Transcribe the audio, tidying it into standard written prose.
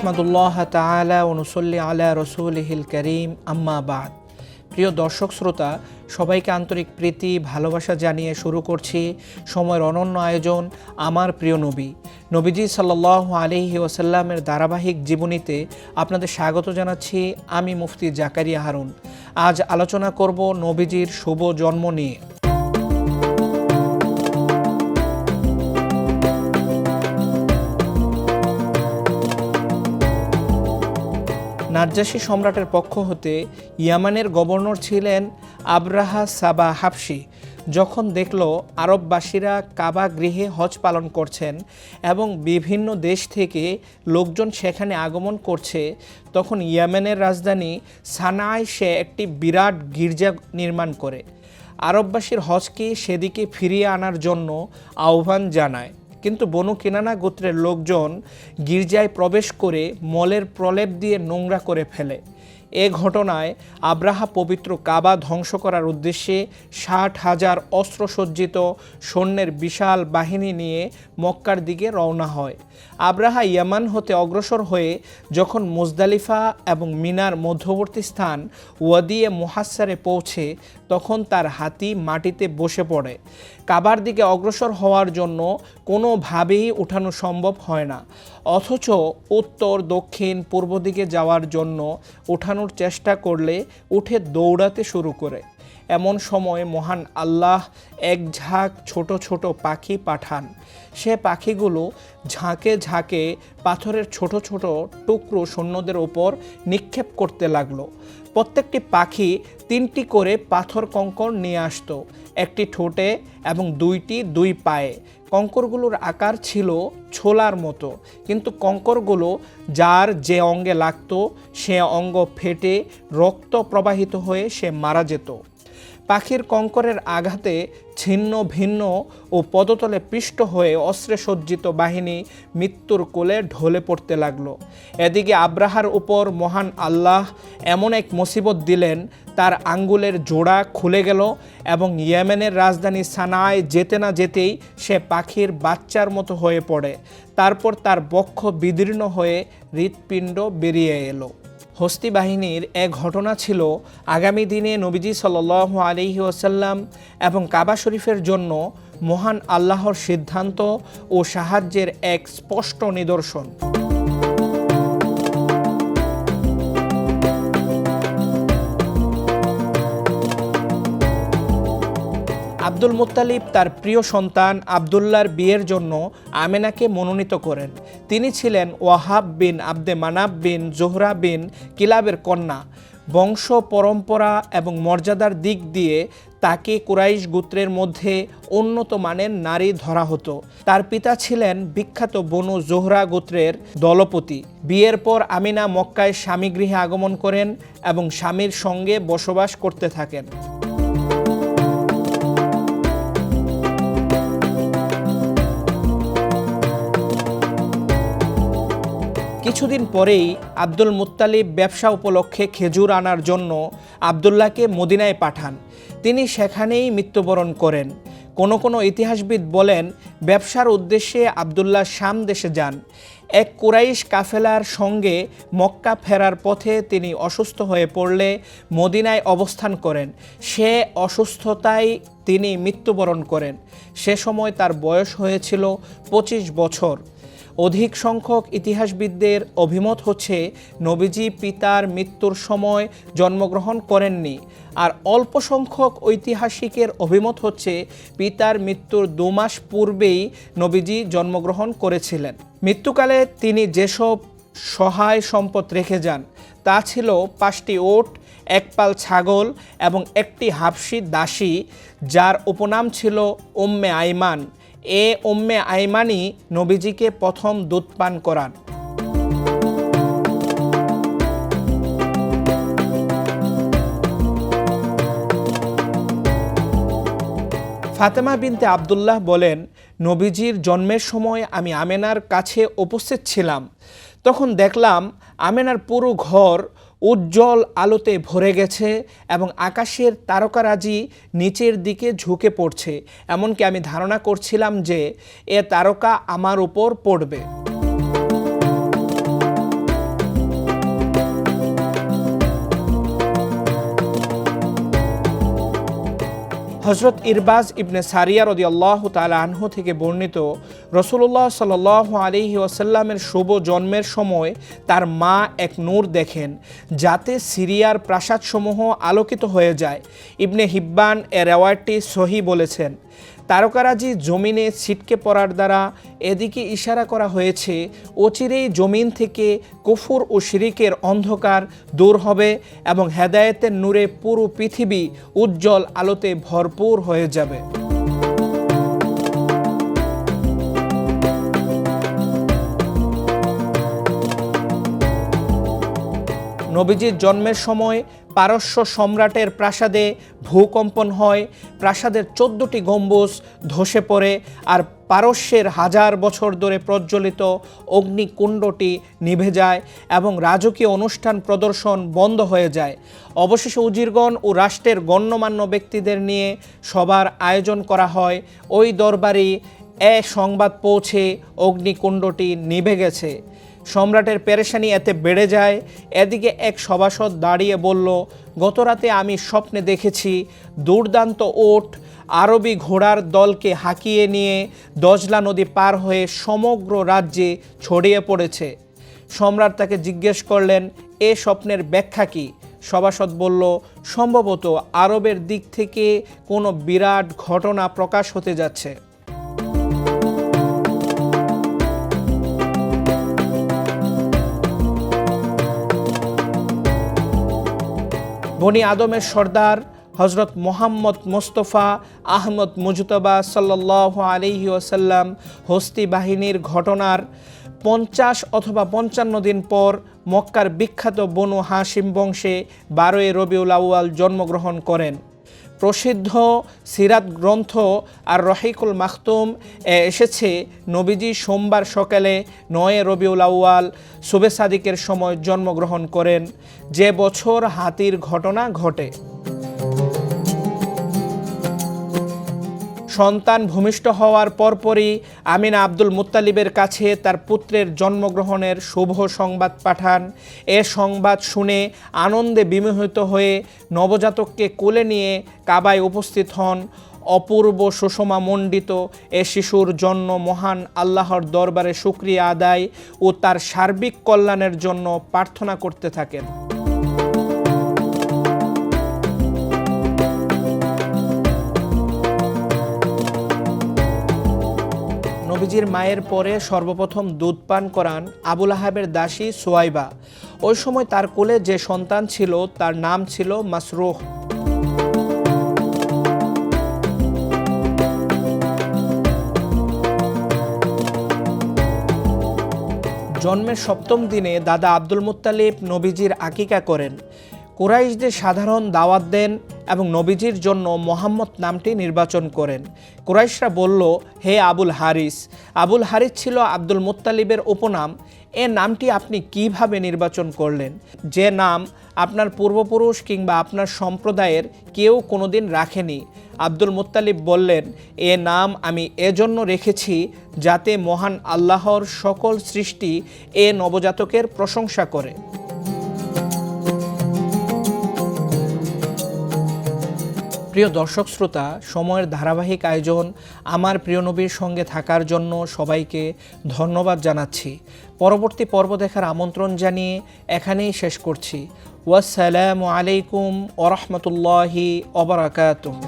নাহমাদুল্লাহ তাআলা ওয়া নুসাল্লি আলা রাসূলিহিল কারীম আম্মা বাদ। প্রিয় দর্শক শ্রোতা, সবাইকে আন্তরিক প্রীতি ভালোবাসা জানিয়ে শুরু করছি সময়ের অনন্য আয়োজন আমার প্রিয় নবীজি সাল্লাল্লাহু আলাইহি ওয়াসাল্লামের ধারাবাহিক জীবনীতে আপনাদের স্বাগত জানাচ্ছি। আমি মুফতি জাকারিয়া হারুন। আজ আলোচনা করব নবীজির শুভ জন্ম নিয়ে। নাজ্জাশী সম্রাটের পক্ষ হতে ইয়ামানের গভর্নর ছিলেন আবরাহা সাবা হাবশি। যখন দেখল আরববাসীরা কাবা গৃহে হজ পালন করছেন এবং বিভিন্ন দেশ থেকে লোকজন সেখানে আগমন করছে, তখন ইয়ামেনের রাজধানী সানায় সে একটি বিরাট গির্জা নির্মাণ করে আরববাসীর হজকে সেদিকে ফিরিয়ে আনার জন্য আহ্বান জানায়। কিন্তু বনু কিনানা গোত্রের লোকজন গির্জায় প্রবেশ করে মলের প্রলেপ দিয়ে নোংরা করে ফেলে। এ ঘটনায় আব্রাহা পবিত্র কাবা ধ্বংস করার উদ্দেশ্যে 60,000 অস্ত্রসজ্জিত সৈন্যের বিশাল বাহিনী নিয়ে মক্কার দিকে রওনা হয়। আব্রাহা ইয়ামান হতে অগ্রসর হয়ে যখন মুজদালিফা এবং মিনার মধ্যবর্তী স্থান ওয়াদিয়ে মুহাসসারে পৌঁছে, তখন তার হাতি মাটিতে বসে পড়ে। কাবার দিকে অগ্রসর হওয়ার জন্য কোনোভাবেই উঠানো সম্ভব হয় না, অথচ উত্তর দক্ষিণ পূর্ব দিকে যাওয়ার জন্য উঠানোর চেষ্টা করলে উঠে দৌড়াতে শুরু করে। এমন সময় মহান আল্লাহ এক ঝাঁক ছোট ছোট পাখি পাঠান। সে পাখিগুলো ঝাঁকে ঝাঁকে পাথরের ছোট ছোট টুকরো সৈন্যদের ওপর নিক্ষেপ করতে লাগলো। প্রত্যেকটি পাখি 3টি করে পাথর কঙ্কর নিয়ে আসতো, একটি ঠোঁটে এবং 2টি 2 পায়ে। কঙ্করগুলোর আকার ছিল ছোলার মতো, কিন্তু কঙ্করগুলো যার যে অঙ্গে লাগতো সে অঙ্গ ফেটে রক্ত প্রবাহিত হয়ে সে মারা যেত। পাখির কঙ্করের আঘাতে ছিন্ন ভিন্ন ও পদতলে পিষ্ট হয়ে অস্ত্রে সজ্জিত বাহিনী মৃত্যুর কোলে ঢলে পড়তে লাগলো। এদিকে আব্রাহার উপর মহান আল্লাহ এমন এক মুসিবত দিলেন, তার আঙ্গুলের জোড়া খুলে গেল এবং ইয়েমেনের রাজধানী সানায় যেতে না যেতেই সে পাখির বাচ্চার মতো হয়ে পড়ে। তারপর তার বক্ষ বিদীর্ণ হয়ে হৃৎপিণ্ড বেরিয়ে এলো। হস্তি বাহিনীর এক ঘটনা ছিল আগামী দিনে নবীজি সাল্লাল্লাহু আলাইহি ওয়াসাল্লাম এবং কাবা শরীফের জন্য মহান আল্লাহর সিদ্ধান্ত ও সাহায্যের এক স্পষ্ট নিদর্শন। আব্দুল মুত্তালিব তার প্রিয় সন্তান আবদুল্লাহর বিয়ের জন্য আমেনাকে মনোনীত করেন। তিনি ছিলেন ওয়াহাব বিন আব্দে মানাব বিন জোহরা বিন কিলাবের কন্যা। বংশ পরম্পরা এবং মর্যাদার দিক দিয়ে তাকে কুরাইশ গোত্রের মধ্যে উন্নত মানের নারী ধরা হতো। তার পিতা ছিলেন বিখ্যাত বনু জোহরা গোত্রের দলপতি। বিয়ের পর আমিনা মক্কায় স্বামী গৃহে আগমন করেন এবং স্বামীর সঙ্গে বসবাস করতে থাকেন। কিছুদিন পরেই আব্দুল মুত্তালিব ব্যবসা উপলক্ষে খেজুর আনার জন্য আবদুল্লাহকে মদিনায় পাঠান। তিনি সেখানেই মৃত্যুবরণ করেন। কোনো ইতিহাসবিদ বলেন, ব্যবসার উদ্দেশ্যে আবদুল্লাহ শাম দেশে যান। এক কুরাইশ কাফেলার সঙ্গে মক্কা ফেরার পথে তিনি অসুস্থ হয়ে পড়লে মদিনায় অবস্থান করেন। সে অসুস্থতায় তিনি মৃত্যুবরণ করেন। সে সময় তার বয়স হয়েছিল 25 বছর। অধিক সংখ্যক ইতিহাসবিদদের অভিমত হচ্ছে নবীজি পিতার মৃত্যুর সময় জন্মগ্রহণ করেননি, আর অল্প সংখ্যক ঐতিহাসিকের অভিমত হচ্ছে পিতার মৃত্যুর 2 মাস পূর্বেই নবীজি জন্মগ্রহণ করেছিলেন। মৃত্যুকালে তিনি যেসব সহায় সম্পদ রেখে যান তা ছিল 5টি ওট, 1 পাল ছাগল এবং একটি হাবশী দাসী, যার উপনাম ছিল উম্মে আইমান। উম্মে আইমানই নবীজিকে প্রথম দুধ পান করান। ফাতেমা বিনতে আবদুল্লাহ বলেন, নবীজির জন্মের সময় আমি আমেনার কাছে উপস্থিত ছিলাম। তখন দেখলাম আমেনার পুরো ঘর উজ্জ্বল আলোতে ভরে গেছে এবং আকাশের তারকারাজি নিচের দিকে ঝুঁকে পড়ছে। এমনকি আমি ধারণা করছিলাম যে এ তারকা আমার উপর পড়বে। হযরত ইরবাজ ইবনে সারিয়া রাদিয়াল্লাহু তাআলা আনহু থেকে বর্ণিত, রাসূলুল্লাহ সাল্লাল্লাহু আলাইহি ওয়াসাল্লামের শুভ জন্মের সময় তার মা এক নূর দেখেন, যাতে সিরিয়ার প্রাসাদসমূহ আলোকিত হয়ে যায়। ইবনে হিব্বান এর রেওয়ায়াতটি সহিহ বলেছেন। তারকারাজি জমিনে ছিটকে পড়ার দ্বারা এদিকে ইশারা করা হয়েছে অচিরেই জমিন থেকে কুফর ও শিরিকের অন্ধকার দূর হবে এবং হেদায়েতের নূরে পুরো পৃথিবী উজ্জ্বল আলোতে ভরপুর হয়ে যাবে। নবীজির জন্মের সময় পারস্য সম্রাটের প্রাসাদে ভূকম্পন হয়, প্রাসাদের 14টি গম্বুজ ধসে পড়ে, আর পারস্যের 1000 বছর ধরে প্রজ্বলিত অগ্নিকুণ্ডটি নিভে যায় এবং রাজকীয় অনুষ্ঠান প্রদর্শন বন্ধ হয়ে যায়। অবশেষে উজিরগণ ও রাষ্ট্রের গণ্যমান্য ব্যক্তিদের নিয়ে সবার আয়োজন করা হয়। ওই দরবারে সংবাদ পৌঁছে অগ্নিকুণ্ডটি নিভে গেছে। সম্রাটের পেরেশানি এতে বেড়ে যায়। এদিকে এক সভাসদ দাঁড়িয়ে বলল, গতরাতে আমি স্বপ্নে দেখেছি দুর্দান্ত ওট আরবি ঘোড়ার দলকে হাঁকিয়ে নিয়ে দজলা নদী পার হয়ে সমগ্র রাজ্যে ছড়িয়ে পড়েছে। সম্রাট তাকে জিজ্ঞেস করলেন, এ স্বপ্নের ব্যাখ্যা কী? সভাসদ বলল, সম্ভবত আরবের দিক থেকে কোনো বিরাট ঘটনা প্রকাশ হতে যাচ্ছে। বনি আদমের সর্দার হজরত মোহাম্মদ মোস্তফা আহমদ মুজতবা সাল্লাল্লাহু আলাইহি ওয়াসাল্লাম হস্তি বাহিনীর ঘটনার 50 অথবা 55 দিন পর মক্কার বিখ্যাত বনু হাশিম বংশে 12 রবিউল আউয়াল জন্মগ্রহণ করেন। প্রসিদ্ধ সিরাত গ্রন্থ আর রহিকুল মাখতুম এসেছে নবীজি সোমবার সকালে 9 রবিউল আউয়াল শুবে সাদিকের সময় জন্মগ্রহণ করেন, যে বছর হাতির ঘটনা ঘটে। সন্তান ভূমিষ্ঠ হওয়ার পরপরই আমিনা আব্দুল মুত্তালিবের কাছে তার পুত্রের জন্মগ্রহণের শুভ সংবাদ পাঠান। এ সংবাদ শুনে আনন্দে বিমোহিত হয়ে নবজাতককে কোলে নিয়ে কাবায় উপস্থিত হন। অপূর্ব সুষমা মণ্ডিত এ শিশুর জন্য মহান আল্লাহর দরবারে শুকরিয়া আদায় ও তার সার্বিক কল্যাণের জন্য প্রার্থনা করতে থাকেন। নবীজির মায়ের পরে সর্বপ্রথম দুধ পান করান আবুল আহাবের দাসী সুয়াইবা। ওই সময় তার কোলে যে সন্তান ছিল তার নাম ছিল মাসরুহ। জন্মের 7ম দিনে দাদা আব্দুল মুত্তালিব নবীজির আকিকা করেন। কুরাইশদের সাধারণ দাওয়াত দেন এবং নবীজির জন্য মোহাম্মদ নামটি নির্বাচন করেন। কুরাইশরা বলল, হে আবুল হারিস। আবুল হারিস ছিল আব্দুল মুত্তালিবের উপনাম। এ নামটি আপনি কিভাবে নির্বাচন করলেন, যে নাম আপনার পূর্বপুরুষ কিংবা আপনার সম্প্রদায়ের কেউ কোনোদিন রাখেনি? আব্দুল মুত্তালিব বললেন, এ নাম আমি এজন্য রেখেছি যাতে মহান আল্লাহর সকল সৃষ্টি এ নবজাতকের প্রশংসা করে। প্রিয় দর্শক শ্রোতা, সময়ের ধারাবাহিক আয়োজন আমার প্রিয় নবীর সঙ্গে থাকার জন্য সবাইকে ধন্যবাদ জানাচ্ছি। পরবর্তী পর্ব দেখার আমন্ত্রণ জানিয়ে এখানেই শেষ করছি। ওয়াসসালামু আলাইকুম ওয়া রাহমাতুল্লাহি ওয়া বারাকাতুহু।